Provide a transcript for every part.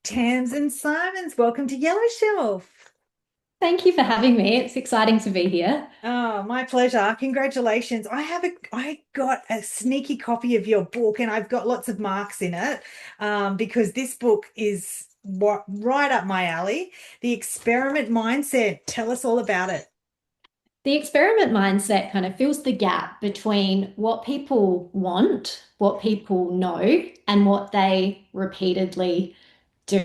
Tamsin Simounds, welcome to Yellow Shelf. Thank you for having me. It's exciting to be here. Oh, my pleasure. Congratulations. I got a sneaky copy of your book and I've got lots of marks in it because this book is right up my alley. The experiment mindset. Tell us all about it. The experiment mindset kind of fills the gap between what people want, what people know, and what they repeatedly do.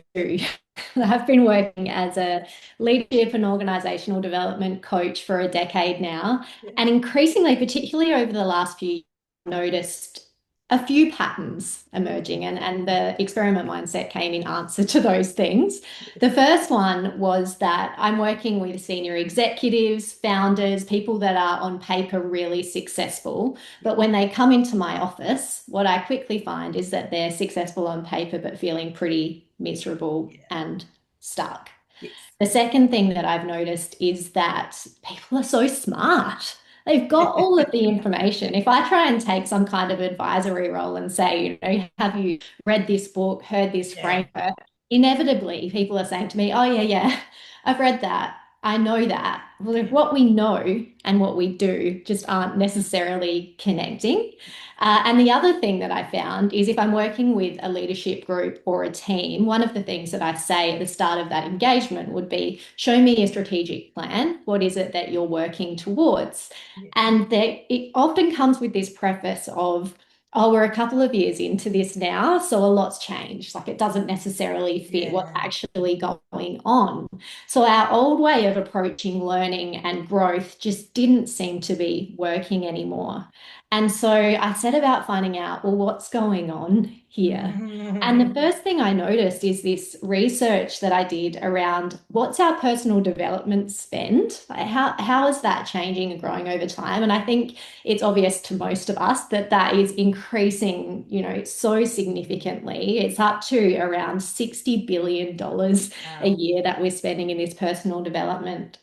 I've been working as a leadership and organizational development coach for a decade now, Yeah. and increasingly, particularly over the last few years, I've noticed a few patterns emerging, and the experiment mindset came in answer to those things. The first one was that I'm working with senior executives, founders, people that are on paper really successful. But when they come into my office, what I quickly find is that they're successful on paper, but feeling pretty miserable Yeah. and stuck. Yes. The second thing that I've noticed is that people are so smart. They've got all of the information. If I try and take some kind of advisory role and say, have you read this book, heard this Yeah. framework? Inevitably, people are saying to me, oh, yeah, yeah, I've read that. I know that. Well, if what we know and what we do just aren't necessarily connecting. And the other thing that I found is if I'm working with a leadership group or a team, one of the things that I say at the start of that engagement would be, show me a strategic plan. What is it that you're working towards? Yeah. And that it often comes with this preface of, oh, we're a couple of years into this now, so a lot's changed. Like it doesn't necessarily fit what's Yeah. actually going on. So our old way of approaching learning and growth just didn't seem to be working anymore. And so I set about finding out, well, what's going on here? And the first thing I noticed is this research that I did around what's our personal development spend? Like how is that changing and growing over time? And I think it's obvious to most of us that that is increasing, so significantly. It's up to around $60 billion a Wow. year that we're spending in this personal development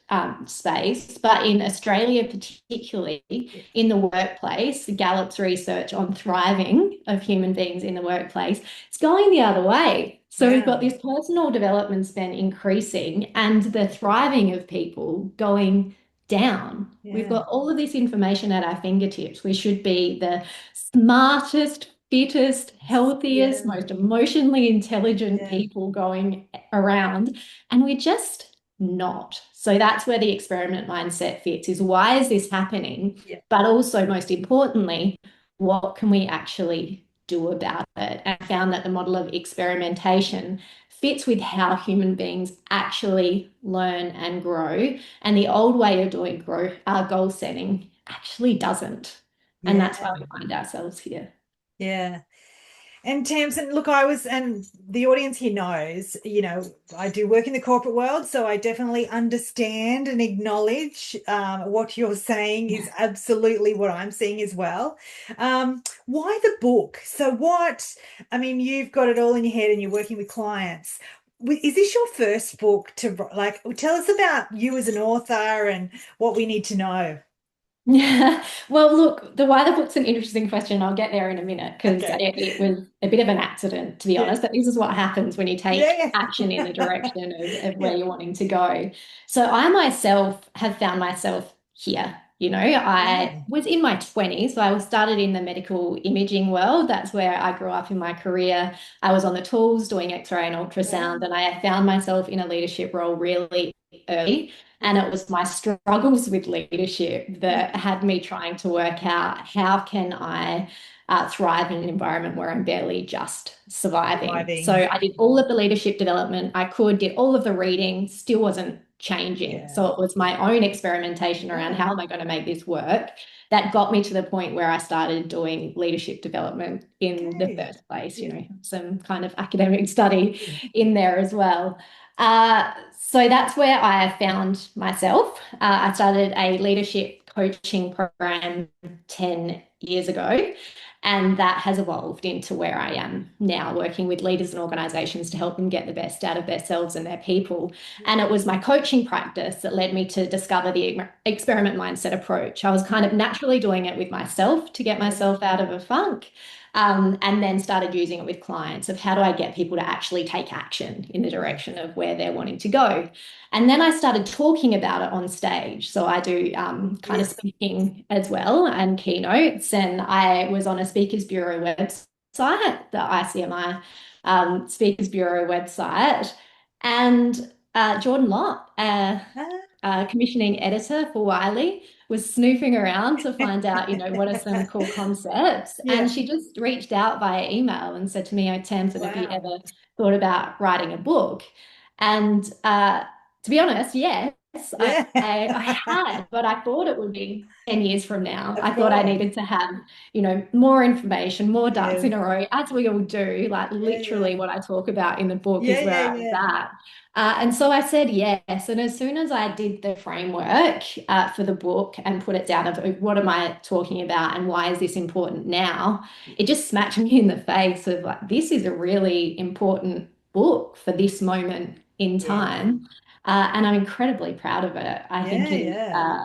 space. But in Australia, particularly Yeah. in the workplace, Gallup's research on thriving of human beings in the workplace, it's going the other way. So we've got Wow. this personal development spend increasing and the thriving of people going down. We've Yeah. got all of this information at our fingertips. We should be the smartest, fittest, healthiest, Yeah. most emotionally intelligent Yeah. people going around, and we're just not. So that's where the experiment mindset fits is why is this happening? Yeah. But also, most importantly, what can we actually do about it? And I found that the model of experimentation fits with how human beings actually learn and grow. And the old way of doing growth, goal setting actually doesn't. And Yeah. that's why we find ourselves here. Yeah. And Tamsin, look, and the audience here knows, I do work in the corporate world, so I definitely understand and acknowledge what you're saying is absolutely what I'm seeing as well. Why the book? I mean, you've got it all in your head and you're working with clients. Is this your first book like, tell us about you as an author and what we need to know? Yeah. Well, look, the why the book's an interesting question. I'll get there in a minute because Okay. it was a bit of an accident, to be Yeah. honest. But this is what happens when you take Yeah. action in the Yeah. direction of where Yeah. you're wanting to go. So I myself have found myself here. I Yeah. was in my 20s, so I was started in the medical imaging world. That's where I grew up in my career. I was on the tools doing X-ray and ultrasound, Wow. and I found myself in a leadership role really early. And Yeah. it was my struggles with leadership that had me trying to work out how can I thrive in an environment where I'm barely just surviving. So Driving. I did all of the leadership development I could, did all of the reading, still wasn't changing. Yeah. So it was my own experimentation around Yeah. how am I going to make this work that got me to the point where I started doing leadership development in the Okay. first place, Yeah. some kind of academic study Yeah. in there as well. So that's where I found myself. I started a leadership coaching program 10 years ago. And that has evolved into where I am now, working with leaders and organizations to help them get the best out of themselves and their people. And it was my coaching practice that led me to discover the experiment mindset approach. I was kind of naturally doing it with myself to get Yeah. myself out of a funk. And then started using it with clients of how do I get people to actually take action in the direction of where they're wanting to go. And then I started talking about it on stage. So I do kind of Yes. speaking as well and keynotes. And I was on a Speakers Bureau website, the ICMI Speakers Bureau website. And Jordan Lott, Ah. commissioning editor for Wiley, was snooping around to find out, what are some cool concepts. And Yeah. she just reached out via email and said to me, "Oh, Tamsin, have you Wow. ever thought about writing a book?" And to be honest, yes, Yeah. I had, but I thought it would be 10 years from now. Of I thought I course. needed to have, more information, more ducks Yes. in a row, as we all do. Like Yeah, literally yeah. what I talk about in the book Yeah, is where yeah, I was yeah. at. And so I said yes. And as soon as I did the framework for the book and put it down of what am I talking about and why is this important now, it just smacked me in the face of like, this is a really important book for this moment in Yes. time. And I'm incredibly proud of it. I think Yeah, it is yeah.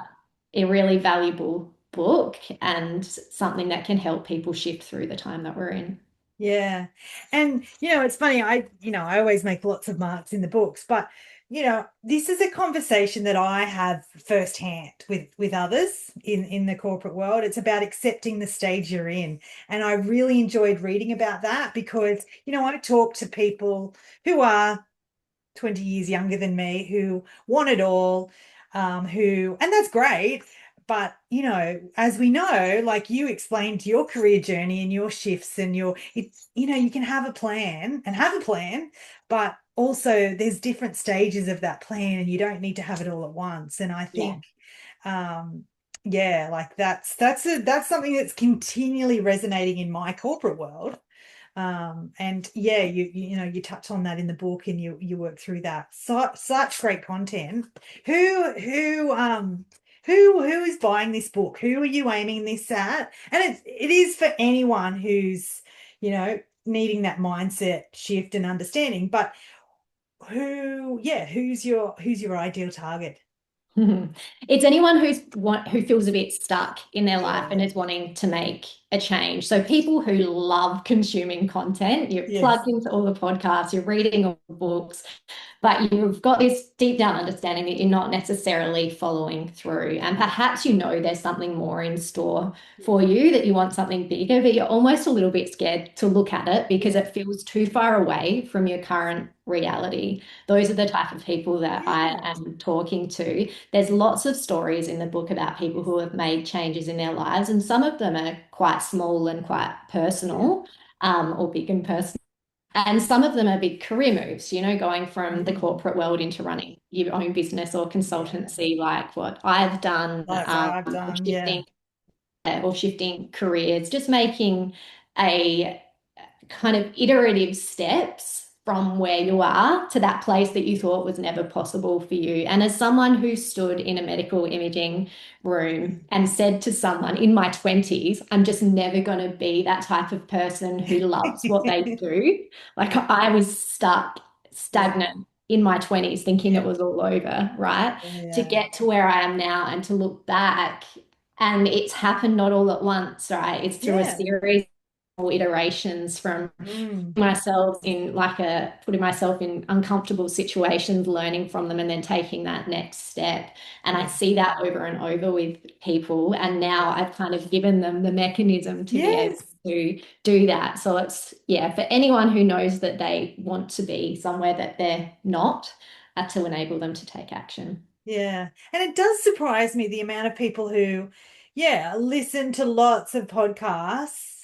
a really valuable book and something that can help people shift through the time that we're in. Yeah. And it's funny, I always make lots of marks in the books, but this is a conversation that I have firsthand with others in the corporate world. It's about accepting the stage you're in. And I really enjoyed reading about that because, I talk to people who are 20 years younger than me who want it all, and that's great. But, as we know, like you explained your career journey and your shifts and you can have a plan and have a plan, but also there's different stages of that plan and you don't need to have it all at once. And I Yeah. think, yeah, like that's something that's continually resonating in my corporate world. And yeah, you touch on that in the book and you work through that. Such great content. Who is buying this book? Who are you aiming this at? And it is for anyone who's, needing that mindset shift and understanding. But who's your ideal target? It's anyone who feels a bit stuck in their life and Yeah. is wanting to make a change. So people who love consuming content, you're Yes. plugged into all the podcasts, you're reading all the books, but you've got this deep down understanding that you're not necessarily following through. And perhaps there's something more in store for you, that you want something bigger, but you're almost a little bit scared to look at it because Yeah. it feels too far away from your current reality. Those are the type of people that I Yeah. am talking to. There's lots of stories in the book about people who have made changes in their lives, and some of them are quite small and quite Yeah. personal, or big and personal. And some of them are big career moves, going from the Mm. corporate world into running your own business or Yeah. consultancy, like what I've done, Like I've or done. Yeah. shifting careers, just making a kind of iterative steps from where you are to that place that you thought was never possible for you. And as someone who stood in a medical imaging room and said to someone in my 20s, I'm just never going to be that type of person who loves what they do. Like Yeah. I was stuck, Yeah. stagnant in my 20s, thinking it Yeah. was all over, right? To Yeah. get to where I am now and to look back, and it's happened not all at once, right? It's through a Yeah. series iterations from Mm. putting myself in uncomfortable situations, learning from them, and then taking that next step. And I Yeah. see that over and over with people. And now Yeah. I've kind of given them the mechanism to be able Yes. to do that. So it's, yeah, for anyone who knows that they want to be somewhere that they're not, to enable them to take action. Yeah. And it does surprise me the amount of people who, yeah, listen to lots of podcasts,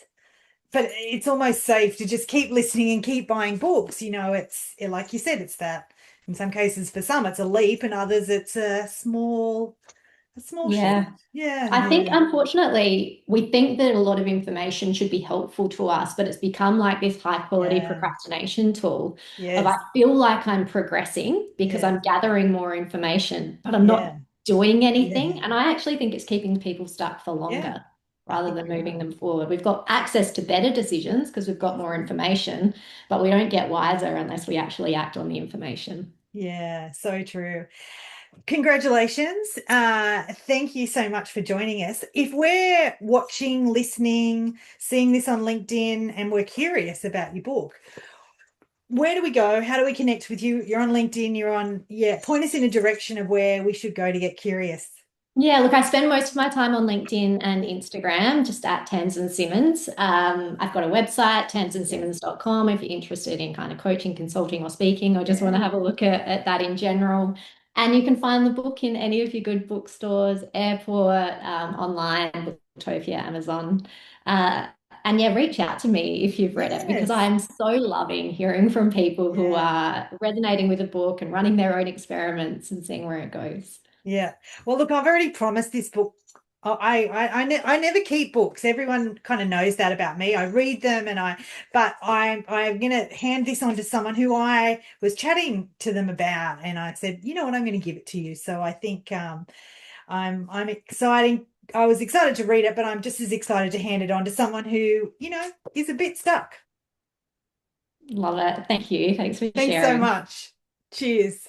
but it's almost safe to just keep listening and keep buying books. Like you said, it's that in some cases for some it's a leap and others it's a small shift. Yeah. Yeah. I think, Yeah. unfortunately, we think that a lot of information should be helpful to us, but it's become like this high quality Yeah. procrastination tool of I Yes. feel like I'm progressing because Yes. I'm gathering more information, but I'm not Yeah. doing anything. Yeah. And I actually think it's keeping people stuck for Yeah. longer. rather than Yeah. moving them forward. We've got access to better decisions because we've got more information, but we don't get wiser unless we actually act on the information. Yeah, so true. Congratulations. Thank you so much for joining us. If we're watching, listening, seeing this on LinkedIn and we're curious about your book, where do we go? How do we connect with you? You're on LinkedIn, you're on, yeah, point us in a direction of where we should go to get curious. Yeah, look, I spend most of my time on LinkedIn and Instagram, just at Tamsin Simounds. I've got a website, Yeah. tamsinsimmons.com, if you're interested in kind of coaching, consulting, or speaking, or just want to Yeah. have a look at that in general. And you can find the book in any of your good bookstores, airport, online, Booktopia, Amazon. Uh, and yeah, reach out to me if you've read it because Yes. I'm so loving hearing from people who Yeah. are resonating with the book and running their own experiments and seeing where it goes. Yeah. Well, look, I've already promised this book. I never keep books. Everyone kind of knows that about me. I read them but I'm gonna hand this on to someone who I was chatting to them about, and I said, you know what, I'm gonna give it to you. So I think I'm exciting. I was excited to read it, but I'm just as excited to hand it on to someone who, is a bit stuck. Love it. Thank you. Thanks for Thanks so sharing. much. Cheers.